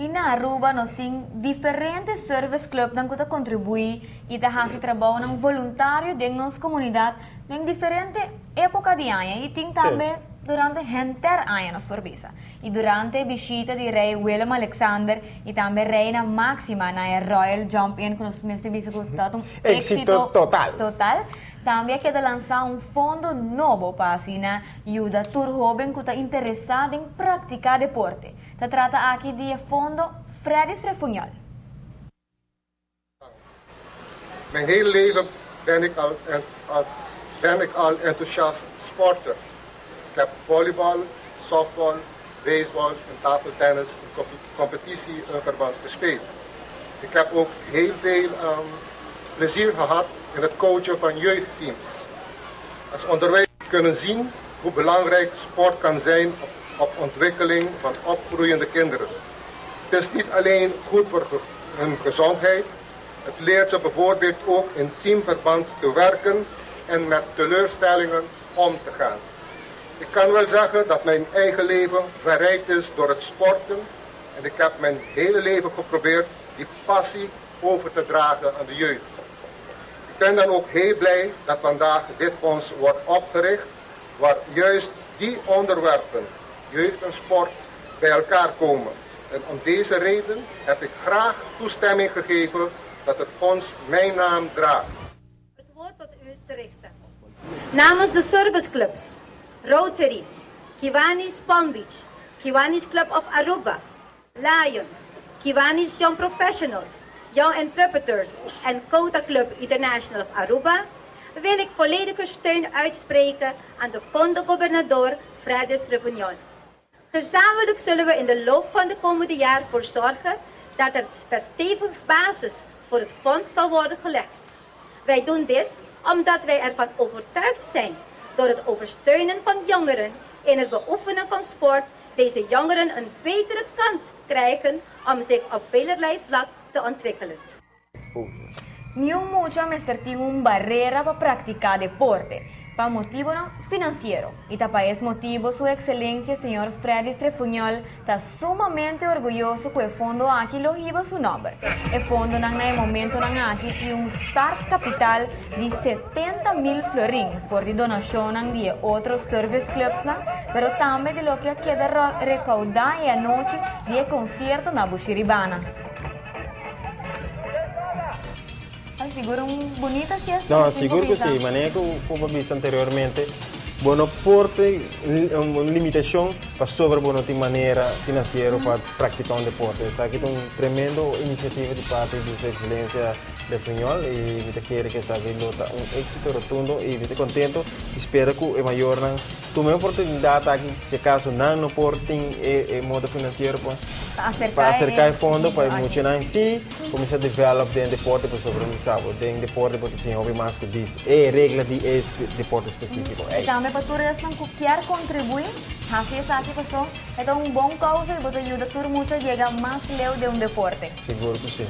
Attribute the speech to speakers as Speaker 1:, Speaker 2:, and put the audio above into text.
Speaker 1: E na Aruba nós temos diferentes service clubs que contribuem e fazem trabalho voluntário dentro da nossa comunidade em diferentes épocas de ano. E tem também durante o ano nas Forbisa. E durante a visita de rei Willem Alexander e também reina Máxima na Royal Jump-In, que nós temos visto um
Speaker 2: éxito
Speaker 1: total. Também quer lançar fundo novo para ajudar a jovens que estão interessados em praticar deporte. Se trata aqui de fundo Fredis Refunjol.
Speaker 3: Mijn hele leven ben ik al enthousiast sporter. Ik heb volleybal, softbal, baseball en tafeltennis in competitieverband gespeeld. Ik heb ook heel veel plezier gehad in het coachen van jeugdteams. Als onderwijzer kunnen zien hoe belangrijk sport kan zijn op ontwikkeling van opgroeiende kinderen. Het is niet alleen goed voor hun gezondheid, het leert ze bijvoorbeeld ook in teamverband te werken en met teleurstellingen om te gaan. Ik kan wel zeggen dat mijn eigen leven verrijkt is door het sporten en ik heb mijn hele leven geprobeerd die passie over te dragen aan de jeugd. Ik ben dan ook heel blij dat vandaag dit fonds wordt opgericht, waar juist die onderwerpen, jeugd en sport, bij elkaar komen. En om deze reden heb ik graag toestemming gegeven dat het fonds mijn naam draagt.
Speaker 4: Het woord tot u te richten. Namens de serviceclubs, Rotary, Kiwanis Palm Beach, Kiwanis Club of Aruba, Lions, Kiwanis Young Professionals, Young Interpreters en Kota Club International of Aruba wil ik volledige steun uitspreken aan de Fondo Gobernador Fredis Refunjol. Gezamenlijk zullen we in de loop van de komende jaar voor zorgen dat er een stevige basis voor het fonds zal worden gelegd. Wij doen dit omdat wij ervan overtuigd zijn door het ondersteunen van jongeren in het beoefenen van sport deze jongeren een betere kans krijgen om zich op velerlei vlak te ontwikkelen.
Speaker 1: Não mucha mestre tem barreira para praticar deporte, para motivo não financeiro. E para esse motivo, Sua Excelência, Sr. Fredis Refunjol, está sumamente orgulhoso que o fundo aqui logiva seu nome. O fundo, no momento, aqui tem start capital de 70.000 florins, por de donação de outros service clubs, mas também de lo que queda recaudar a noite de concerto na Bushiribana. Seguro bonita fiesta.
Speaker 2: No, seguro que sí, manejo como visto anteriormente. Bueno, porte una limitación para sobre bueno de manera financiera para practicar un deporte. O sea, que es una tremenda iniciativa de parte de Su Excelencia de Refunjol y me quiere que sea un éxito rotundo y me contento. Espero que el mayor tu me oportunidad aquí, si acaso no porte en modo financiero para acercar el fondo para mucho en sí, comienza a developar el deporte para sobre el sábado, el deporte para que se más que dice, reglas de deporte específico.
Speaker 1: Para todos que querem contribuir, assim essa aqui pessoal é uma boa causa e pode ajudar todo mundo a chegar mais lejos de deporte.
Speaker 2: Seguro que sim.